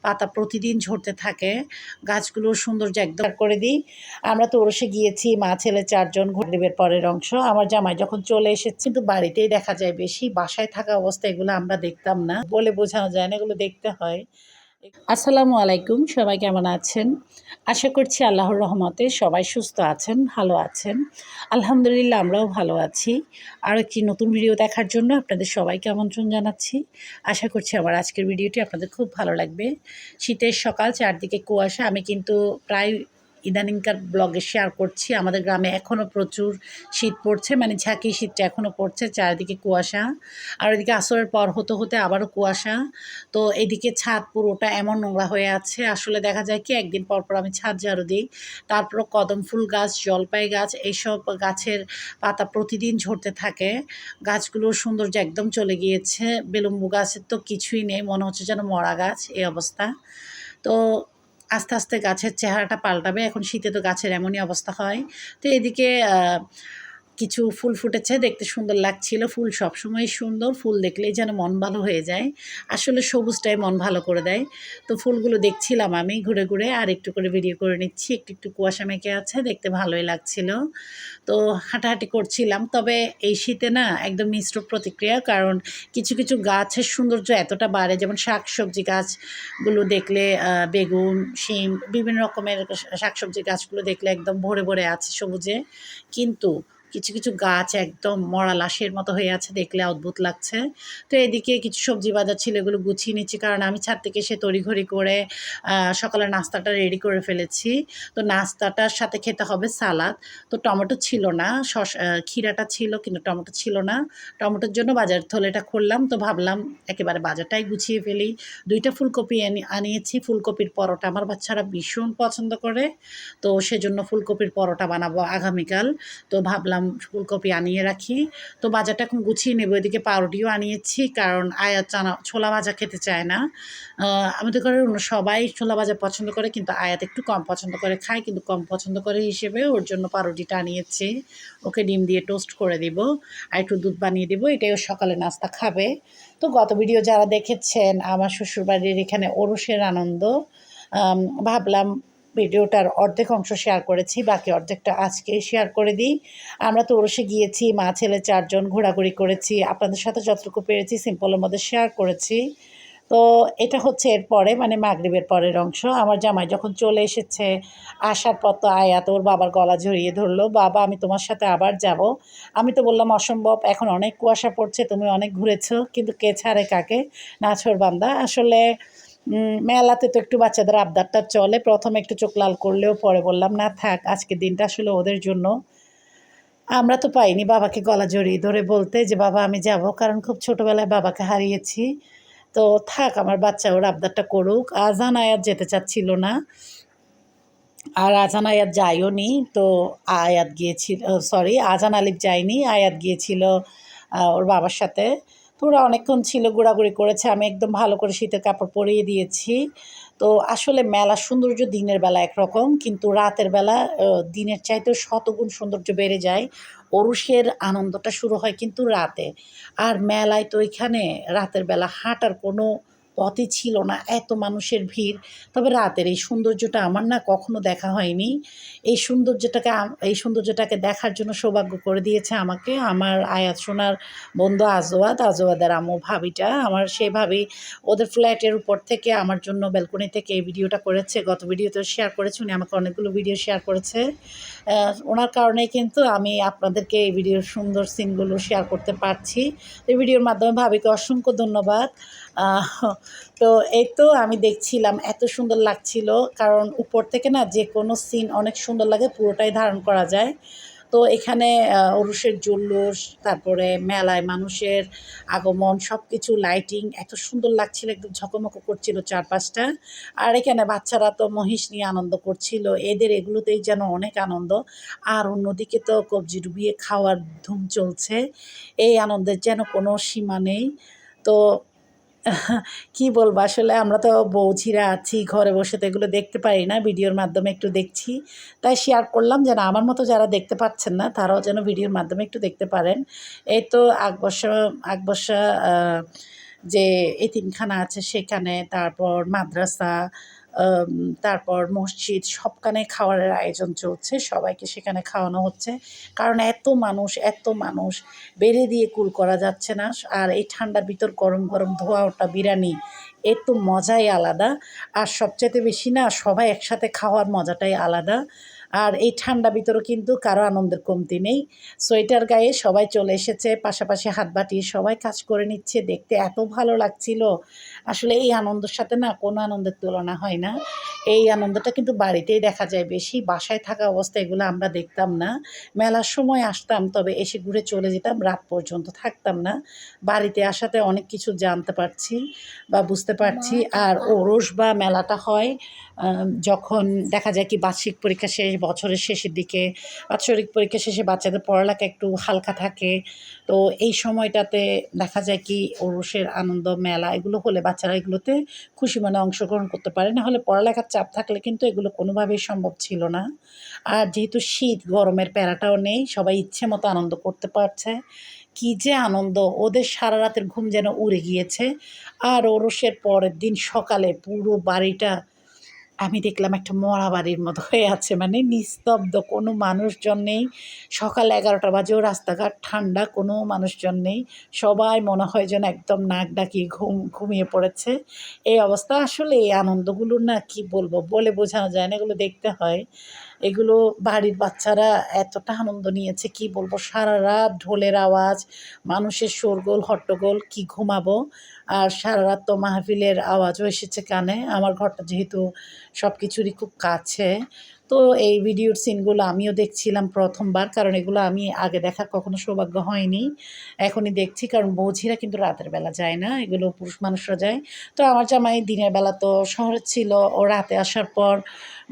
পাতা প্রতিদিন ঝরতে থাকে, গাছগুলোর সৌন্দর্য একদম করে দিই। আমরা তো ওরসে গিয়েছি মা ছেলে ৪ জন ঘুরদেবের পরের অংশ। আমার জামাই যখন চলে এসেছে কিন্তু বাড়িতেই দেখা যায় বেশি, বাসায় থাকা অবস্থায় এগুলো আমরা দেখতাম না, বলে বোঝানো যায় না, এগুলো দেখতে হয়। আসসালামু আলাইকুম, সবাই কেমন আছেন? আশা করছি আল্লাহর রহমতে সবাই সুস্থ আছেন, ভালো আছেন। আলহামদুলিল্লাহ আমরাও ভালো আছি। আরও একটি নতুন ভিডিও দেখার জন্য আপনাদের সবাইকে আমন্ত্রণ জানাচ্ছি। আশা করছি আমার আজকের ভিডিওটি আপনাদের খুব ভালো লাগবে। শীতের সকাল, চারদিকে কুয়াশা। আমি কিন্তু প্রায় ইদানিংকার ব্লগে শেয়ার করছি আমাদের গ্রামে এখনও প্রচুর শীত পড়ছে, মানে ঝাঁকি শীতটা এখনও পড়ছে, চারিদিকে কুয়াশা। আর ওইদিকে আসরের পর হতে হতে আবারও কুয়াশা। তো এদিকে ছাদ পুরোটা এমন নোংরা হয়ে আছে, আসলে দেখা যায় কি একদিন পর পর আমি ছাদ ঝাড়ু দিই। তারপরও কদম ফুল গাছ, জলপাই গাছ, এইসব গাছের পাতা প্রতিদিন ঝরতে থাকে, গাছগুলোর সৌন্দর্য একদম চলে গিয়েছে। বেলুম্বু গাছের তো কিছুই নেই, মনে হচ্ছে যেন মরা গাছ, এই অবস্থা। তো আস্তে আস্তে গাছের চেহারাটা পাল্টাবে, এখন শীতে তো গাছের এমনই অবস্থা হয়। তো এদিকে কিছু ফুল ফুটেছে, দেখতে সুন্দর লাগছিল। ফুল সবসময় সুন্দর, ফুল দেখলেই যেন মন ভালো হয়ে যায়। আসলে সবুজটাই মন ভালো করে দেয়। তো ফুলগুলো দেখছিলাম আমি ঘুরে ঘুরে, আর একটু করে ভিডিও করে নিচ্ছি। একটু একটু কুয়াশা মেঘে আছে, দেখতে ভালোই লাগছিল। তো হাঁটাহাঁটি করছিলাম। তবে এই শীতে না একদম মিশ্র প্রতিক্রিয়া, কারণ কিছু কিছু গাছের সৌন্দর্য এতটা বাড়ে, যেমন শাকসবজি গাছগুলো দেখলে, বেগুন, শিম, বিভিন্ন রকমের শাকসবজি গাছগুলো দেখলে একদম ভরে ভরে আছে সবুজে। কিন্তু কিছু কিছু গাছ একদম মরা লাশের মতো হয়ে আছে, দেখলে অদ্ভুত লাগছে। তো এদিকে কিছু সবজি বাজার ছিল, এগুলো গুছিয়ে নিচ্ছি, কারণ আমি ছাদ থেকে এসে তড়িঘড়ি করে সকালের নাস্তাটা রেডি করে ফেলেছি। তো নাস্তাটার সাথে খেতে হবে সালাদ। তো টমেটো ছিল না, ক্ষীরাটা ছিল কিন্তু টমেটো ছিল না। টমেটোর জন্য বাজার থলেটা খুললাম, তো ভাবলাম একেবারে বাজারটাই গুছিয়ে ফেলি। 2টা ফুলকপি আনিয়েছি। ফুলকপির পরোটা আমার বাচ্চারা ভীষণ পছন্দ করে, তো সেজন্য ফুলকপির পরোটা বানাবো আগামীকাল। তো ভাবলাম ফুলকপি আনিয়ে রাখি। তো বাজারটা এখন গুছিয়ে নেব। এদিকে পাউরুটিও আনিয়েছি, কারণ আয়াত ছোলা ভাজা খেতে চায় না। আমাদের ঘরের অন্য সবাই ছোলা ভাজা পছন্দ করে, কিন্তু আয়াত একটু কম পছন্দ করে খায়, কিন্তু কম পছন্দ করে হিসেবে ওর জন্য পাউরুটিটা আনিয়েছি। ওকে ডিম দিয়ে টোস্ট করে দিব, আর একটু দুধ বানিয়ে দিব, এটাই ও সকালে নাস্তা খাবে। তো গত ভিডিও যারা দেখেছেন আমার শ্বশুরবাড়ির এখানে ওরসের আনন্দ, ভাবলাম ভিডিওটার অর্ধেক অংশ শেয়ার করেছি, বাকি অর্ধেকটা আজকে শেয়ার করে দিই। আমরা তো ওরসে গিয়েছি মা ছেলে 4 জন, ঘোরাঘুরি করেছি, আপনাদের সাথে যতটুকু পেরেছি সিম্পলের মধ্যে শেয়ার করেছি। তো এটা হচ্ছে এরপরে, মানে মাগরিবের পরের অংশ। আমার জামাই যখন চলে এসেছে, আসার পর তো আয়াত ওর বাবার গলা জড়িয়ে ধরলো, বাবা আমি তোমার সাথে আবার যাব। আমি তো বললাম অসম্ভব, এখন অনেক কুয়াশা পড়ছে, তুমি অনেক ঘুরেছো, কিন্তু কে ছাড়ে কাকে, নাছোড়বান্দা। আসলে মেলাতে তো একটু বাচ্চাদের আবদারটা চলে, প্রথমে একটু চোখ লাল করলেও পরে বললাম না থাক, আজকের দিনটা আসলে ওদের জন্য। আমরা তো পাইনি বাবাকে গলা জড়িয়ে ধরে বলতে যে বাবা আমি যাব, কারণ খুব ছোটোবেলায় বাবাকে হারিয়েছি। তো থাক, আমার বাচ্চা ওর আবদারটা করুক। আজান আয়াত যেতে চাচ্ছিল না, আর আজান আয়াত যায়ও নি। তো আয়াত গিয়েছিল, সরি আজান আলিফ যায়নি, আয়াত গিয়েছিল ওর বাবার সাথে। তো ওরা অনেকক্ষণ ছিল, ঘোরাঘুরি করেছে, আমি একদম ভালো করে শীতের কাপড় পরিয়ে দিয়েছি। তো আসলে মেলার সৌন্দর্য দিনের বেলা একরকম, কিন্তু রাতের বেলা দিনের চাইতেও শতগুণ সৌন্দর্য বেড়ে যায়। ওরসের আনন্দটা শুরু হয় কিন্তু রাতে। আর মেলায় তো এখানে রাতের বেলা হাঁটার কোনো পথই ছিল না, এত মানুষের ভিড়। তবে রাতের এই সৌন্দর্যটা আমার না কখনো দেখা হয়নি। এই সৌন্দর্যটাকে দেখার জন্য সৌভাগ্য করে দিয়েছে আমাকে আমার আয়াত সোনার বন্ধু আজওয়াদের আম্মু, ভাবিটা আমার। সেই ভাবি ওদের ফ্ল্যাটের উপর থেকে আমার জন্য ব্যালকনি থেকে এই ভিডিওটা করেছে, গত ভিডিওতে শেয়ার করেছে, উনি আমাকে অনেকগুলো ভিডিও শেয়ার করেছে। ওনার কারণেই কিন্তু আমি আপনাদেরকে এই ভিডিওর সুন্দর সিনগুলো শেয়ার করতে পারছি। এই ভিডিওর মাধ্যমে ভাবিকে অসংখ্য ধন্যবাদ। তো এই তো আমি দেখছিলাম, এত সুন্দর লাগছিল, কারণ উপর থেকে না যে কোনো সিন অনেক সুন্দর লাগে, পুরোটাই ধারণ করা যায়। তো এখানে ওরসের জল্লোষ, তারপরে মেলায় মানুষের আগমন, সব কিছু লাইটিং এত সুন্দর লাগছিল, একদম ঝকমক করছিল চারপাশটা। আর এখানে বাচ্চারা তো মহিষ নিয়ে আনন্দ করছিল, এদের এগুলোতেই যেন অনেক আনন্দ। আর অন্যদিকে তো কবজি ডুবিয়ে খাওয়ার ধুম চলছে, এই আনন্দের যেন কোনো সীমা নেই। তো কি বলবো, আসলে আমরা তো বউঝিরা আছি, ঘরে বসে তো এগুলো দেখতে পারি না, ভিডিওর মাধ্যমে একটু দেখছি, তাই শেয়ার করলাম যেন আমার মতো যারা দেখতে পাচ্ছেন না তারাও যেন ভিডিওর মাধ্যমে একটু দেখতে পারেন। এই তো আকবর্ষা যে এতিমখানা আছে সেখানে, তারপর মাদ্রাসা, তারপর মসজিদ, সবখানে খাবারের আয়োজন চলছে। সবাইকে সেখানে খাওয়ানো হচ্ছে। কারণ এত মানুষ বেড়ে দিয়ে কুল করা যাচ্ছে না। আর এই ঠান্ডার ভিতর গরম গরম ধোয়া ওঠা বিরিয়ানি, এর তো মজাই আলাদা। আর সবচাইতে বেশি না, সবাই একসাথে খাওয়ার মজাটাই আলাদা। আর এই ঠান্ডা ভিতরেও কিন্তু কারো আনন্দের কমতি নেই। সোয়েটার গায়ে সবাই চলে এসেছে, পাশাপাশি হাত বাটিয়ে সবাই কাজ করে নিচ্ছে। দেখতে এত ভালো লাগছিল। আসলে এই আনন্দের সাথে না কোনো আনন্দের তুলনা হয় না। এই আনন্দটা কিন্তু বাড়িতেই দেখা যায় বেশি। বাসায় থাকা অবস্থায় এগুলো আমরা দেখতাম না। মেলার সময় আসতাম, তবে এসে ঘুরে চলে যেতাম, রাত পর্যন্ত থাকতাম না। বাড়িতে আসাতে অনেক কিছু জানতে পারছি বা বুঝতে পারছি। আর ওরস বা মেলাটা হয় যখন দেখা যায় কি বার্ষিক পরীক্ষা শেষ, বছরের শেষের দিকে, বাৎসরিক পরীক্ষা শেষে বাচ্চাদের পড়ালেখা একটু হালকা থাকে। তো এই সময়টাতে দেখা যায় কি ওরসের আনন্দ মেলা এগুলো হলে বাচ্চারা এগুলোতে খুশি মনে অংশগ্রহণ করতে পারে। না হলে পড়ালেখার চাপ থাকলে কিন্তু এগুলো কোনোভাবেই সম্ভব ছিল না। আর যেহেতু শীত, গরমের প্যারাটাও নেই, সবাই ইচ্ছে মতো আনন্দ করতে পারছে। কী যে আনন্দ! ওদের সারা রাতের ঘুম যেন উড়ে গিয়েছে। আর ওরসের পরের দিন সকালে পুরো বাড়িটা আমি দেখলাম একটা মরা বাড়ির মতো হয়ে আছে। মানে নিস্তব্ধ, কোনো মানুষজন নেই। সকাল ১১টা বাজেও রাস্তাঘাট ঠান্ডা, কোনো মানুষজন নেই। সবাই মনে হয় যেন একদম নাক ডাকিয়ে ঘুমিয়ে পড়েছে। এই অবস্থা। আসলে এই আনন্দগুলো না কি বলবো, বলে বোঝানো যায় না, এগুলো দেখতে হয়। এগুলো বাড়ির বাচ্চারা এতটা আনন্দ নিয়েছে কি বলবো, সারারাত ঢোলের আওয়াজ, মানুষের শোরগোল হট্টগোল, কি ঘুমাবো। আর সারারাত তো মাহফিলের আওয়াজও এসেছে কানে। আমার ঘরটা যেহেতু সব কিছুরই খুব কাছে, তো এই ভিডিওর সিনগুলো আমিও দেখছিলাম প্রথমবার, কারণ এগুলো আমি আগে দেখার কখনো সৌভাগ্য হয়নি। এখনই দেখছি, কারণ বৌঝিরা কিন্তু রাতের বেলা যায় না, এগুলো পুরুষ মানুষরা যায়। তো আমার জামাই দিনের বেলা তো শহরে ছিল, ও রাতে আসার পর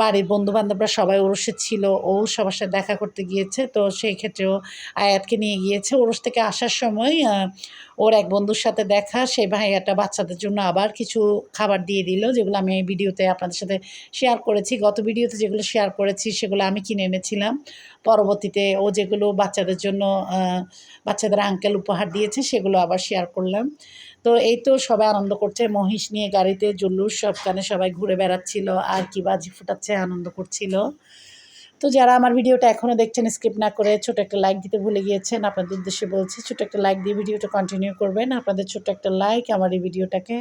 বাড়ির বন্ধুবান্ধবরা সবাই ওরসে ছিল, ও সবার সাথে দেখা করতে গিয়েছে। তো সেই ক্ষেত্রেও আয়াতকে নিয়ে গিয়েছে। ওরস থেকে আসার সময় ওর এক বন্ধুর সাথে দেখা, সেই ভাইয়াটা বাচ্চাদের জন্য আবার কিছু খাবার দিয়ে দিল, যেগুলো আমি এই ভিডিওতে আপনাদের সাথে শেয়ার করেছি। গত ভিডিওতে যেগুলো শেয়ার করেছি সেগুলো আমি কিনে এনেছিলাম। পরবর্তীতে ও যেগুলো বাচ্চাদের জন্য বাচ্চাদের আঙ্কেল উপহার দিয়েছে সেগুলো আবার শেয়ার করলাম। তো এই তো সবাই আনন্দ করছে, মহিষ নিয়ে গাড়িতে জুলুস, সবখানে সবাই ঘুরে বেড়াচ্ছিল আর কি বাজি ফুটাচ্ছে, আনন্দ করছিল। তো যারা আমার ভিডিওটা এখনও দেখছেন, স্কিপ না করে ছোট একটা লাইক দিতে ভুলে গিয়েছেন, আপনাদের উদ্দেশ্যে বলছি ছোট একটা লাইক দিয়ে ভিডিওটা কন্টিনিউ করবেন। আপনাদের ছোট্ট একটা লাইক আমার এই ভিডিওটাকে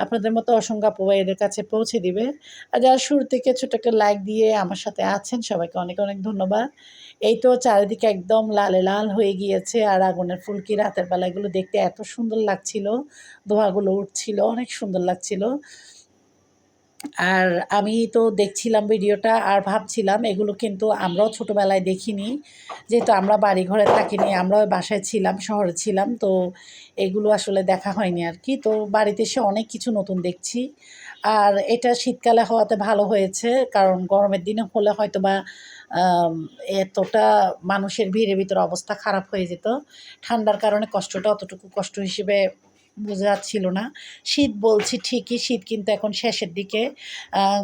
আপনাদের মতো অসংখ্য আপু ভাইয়াদের কাছে পৌঁছে দিবে। আর যারা শুরু থেকে ছোট একটা লাইক দিয়ে আমার সাথে আছেন, সবাইকে অনেক অনেক ধন্যবাদ। এই তো চারিদিকে একদম লালে লাল হয়ে গিয়েছে, আর আগুনের ফুলকি রাতের বেলা এগুলো দেখতে এত সুন্দর লাগছিল, ধোঁয়াগুলো উঠছিল, অনেক সুন্দর লাগছিল। আর আমি তো দেখছিলাম ভিডিওটা আর ভাবছিলাম এগুলো কিন্তু আমরাও ছোটোবেলায় দেখিনি, যেহেতু আমরা বাড়ি ঘরে থাকিনি, আমরাও বাসায় ছিলাম, শহরে ছিলাম। তো এগুলো আসলে দেখা হয়নি আর কি। তো বাড়িতে এসে অনেক কিছু নতুন দেখছি। আর এটা শীতকালে হওয়াতে ভালো হয়েছে, কারণ গরমের দিনে হলে হয়তো বা আম এতটা মানুষের ভিড়ের ভিতরে অবস্থা খারাপ হয়ে যেত। ঠান্ডার কারণে কষ্টটা অতটুকু কষ্ট হিসেবে বোঝা যাচ্ছিল না। শীত বলছি ঠিকই, শীত কিন্তু এখন শেষের দিকে।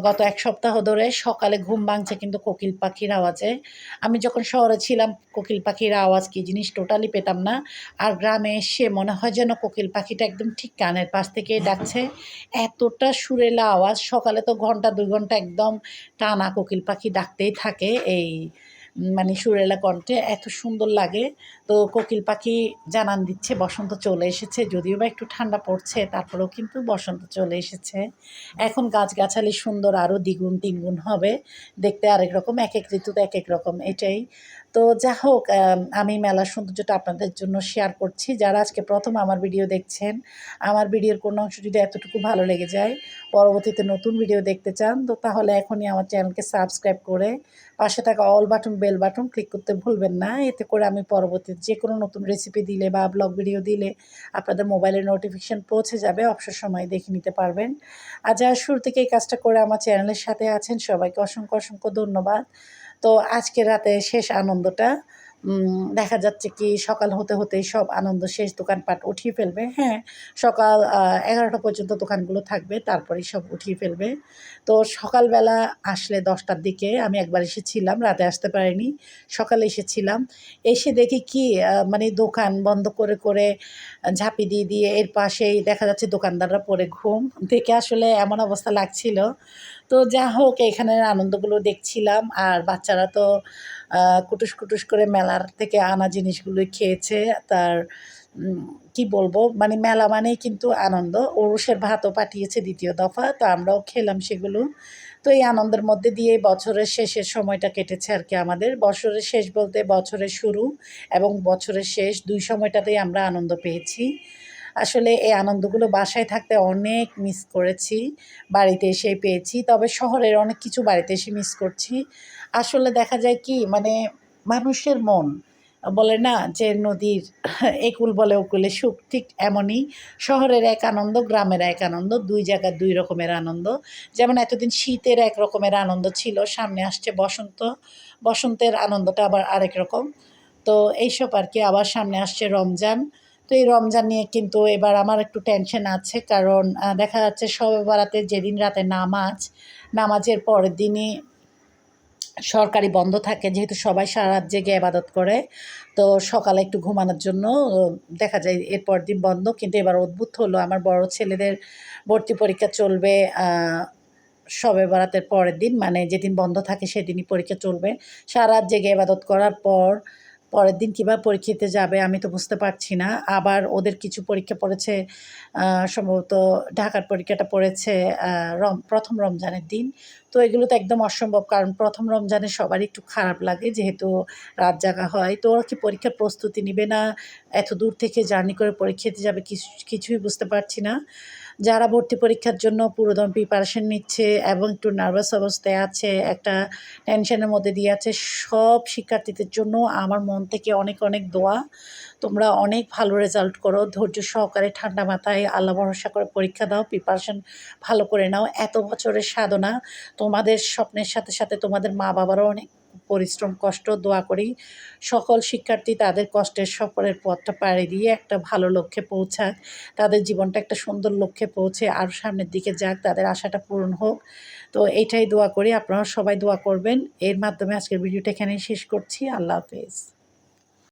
গত ১ সপ্তাহ ধরে সকালে ঘুম ভাঙছে কিন্তু কোকিল পাখির আওয়াজে। আমি যখন শহরে ছিলাম কোকিল পাখির আওয়াজ কী জিনিস টোটালি পেতাম না। আর গ্রামে এসে মনে হয় যেন কোকিল পাখিটা একদম ঠিক কানের পাশ থেকেই ডাকছে। এতটা সুরেলা আওয়াজ, সকালে তো ঘন্টা ২ ঘন্টা একদম টানা কোকিল পাখি ডাকতেই থাকে এই মানে সুরেলা কণ্ঠে, এত সুন্দর লাগে। তো কোকিল পাখি জানান দিচ্ছে বসন্ত চলে এসেছে। যদিও বা একটু ঠান্ডা পড়ছে, তারপরেও কিন্তু বসন্ত চলে এসেছে। এখন গাছগাছালি সুন্দর আরও দ্বিগুণ তিনগুণ হবে। দেখতে আরেক রকম, একেক ঋতুতে একেক রকম, এটাই। তো যা হোক, আমি মেলার সৌন্দর্যটা আপনাদের জন্য শেয়ার করছি। যারা আজকে প্রথম আমার ভিডিও দেখছেন, আমার ভিডিওর কোনো অংশ যদি এতটুকু ভালো লেগে যায়, পরবর্তীতে নতুন ভিডিও দেখতে চান, তো তাহলে এখনই আমার চ্যানেলকে সাবস্ক্রাইব করে পাশে থাকা all button, bell button click করতে ভুলবেন না। এতে করে আমি পরবর্তীতে যে কোনো নতুন রেসিপি দিলে বা ব্লগ ভিডিও দিলে আপনাদের মোবাইলে নোটিফিকেশান পৌঁছে যাবে, অবসর সময়ে দেখে নিতে পারবেন। আর যারা শুরু থেকে এই কাজটা করে আমার চ্যানেলের সাথে আছেন, সবাইকে অসংখ্য অসংখ্য ধন্যবাদ। তো আজকে রাতে শেষ আনন্দটা দেখা যাচ্ছে কি সকাল হতে হতেই সব আনন্দ শেষ, দোকানপাট উঠিয়ে ফেলবে। হ্যাঁ, সকাল ১১টা পর্যন্ত দোকানগুলো থাকবে, তারপরেই সব উঠিয়ে ফেলবে। তো সকালবেলা আসলে ১০টার দিকে আমি একবার এসেছিলাম, রাতে আসতে পারিনি। সকালে এসেছিলাম। এসে দেখি কি মানে দোকান বন্ধ করে ঝাঁপি দিয়ে এর পাশেই দেখা যাচ্ছে দোকানদাররা পড়ে ঘুম। দেখে আসলে এমন অবস্থা লাগছিল। তো যা হোক এখানের আনন্দগুলো দেখছিলাম। আর বাচ্চারা তো কুটুস করে মেলার থেকে আনা জিনিসগুলোই খেয়েছে। তার কি বলবো? মানে মেলা মানেই কিন্তু আনন্দ। ওরসের ভাতও পাঠিয়েছে ২য় দফা। তো আমরাও খেলাম সেগুলো। তো এই আনন্দের মধ্যে দিয়েই বছরের শেষের সময়টা কেটেছে আরকি আমাদের। বছরের শেষ বলতে বছরের শুরু এবং বছরের শেষ ২ সময়টাতেই আমরা আনন্দ পেয়েছি। আসলে এই আনন্দগুলো বাসায় থাকতে অনেক মিস করেছি। বাড়িতে এসেই পেয়েছি। তবে শহরের অনেক কিছু বাড়িতে এসে মিস করছি। আসলে দেখা যায় কি মানে মানুষের মন বলে না যে নদীর একুল বলে ওকুলে সুখ, ঠিক এমনই শহরের এক আনন্দ, গ্রামের এক আনন্দ। ২ জায়গার ২ রকমের আনন্দ। যেমন এতদিন শীতের এক রকমের আনন্দ ছিল, সামনে আসছে বসন্ত। বসন্তের আনন্দটা আবার আরেক রকম। তো এইসব আরকি। আবার সামনে আসছে রমজান। তো এই রমজান নিয়ে কিন্তু এবার আমার একটু টেনশন আছে। কারণ দেখা যাচ্ছে শবে বরাতের যেদিন রাতে নামাজ, নামাজের পরের দিনই সরকারি বন্ধ থাকে, যেহেতু সবাই সারারাত জেগে ইবাদত করে। তো সকালে একটু ঘুমানোর জন্য দেখা যায় এর পরের দিন বন্ধ। কিন্তু এবার অদ্ভুত হলো, আমার বড় ছেলেদের ভর্তি পরীক্ষা চলবে শবে বরাতের পরের দিন, মানে যেদিন বন্ধ থাকে সেদিনই পরীক্ষা চলবে। সারারাত জেগে ইবাদত করার পর পরের দিন কীভাবে পরীক্ষা দিতে যাবে আমি তো বুঝতে পারছি না। আবার ওদের কিছু পরীক্ষা পড়েছে সম্ভবত ঢাকার পরীক্ষাটা পড়েছে আ ১ম রমজানের দিন। তো এগুলো তো একদম অসম্ভব। কারণ ১ম রমজানে সবারই একটু খারাপ লাগে, যেহেতু রাত জাগা হয়। তো ওরা কি পরীক্ষার প্রস্তুতি নিবে না এত দূর থেকে জার্নি করে পরীক্ষা দিতে যাবে কিছুই বুঝতে পারছি না। যারা ভর্তি পরীক্ষার জন্য পুরোদম প্রিপারেশন নিচ্ছে এবং একটু নার্ভাস অবস্থায় আছে, একটা টেনশনের মধ্যে দিয়ে আছে, সব শিক্ষার্থীদের জন্য আমার মন থেকে অনেক দোয়া। তোমরা অনেক ভালো রেজাল্ট করো। ধৈর্য সহকারে ঠান্ডা মাথায় আল্লাহ ভরসা করে পরীক্ষা দাও। প্রিপারেশন ভালো করে নাও। এত বছরের সাধনা, তোমাদের স্বপ্নের সাথে তোমাদের মা-বাবারও অনেক পরিশ্রম, কষ্ট। দোয়া করি সকল শিক্ষার্থী তাদের কষ্টের সফরের পথটা পাড়ি দিয়ে একটা ভালো লক্ষ্যে পৌঁছাক। তাদের জীবনটা একটা সুন্দর লক্ষ্যে পৌঁছে আরও সামনের দিকে যাক, তাদের আশাটা পূরণ হোক। তো এইটাই দোয়া করি। আপনারাও সবাই দোয়া করবেন। এর মাধ্যমে আজকের ভিডিওটা এখানেই শেষ করছি। আল্লাহ হাফেজ।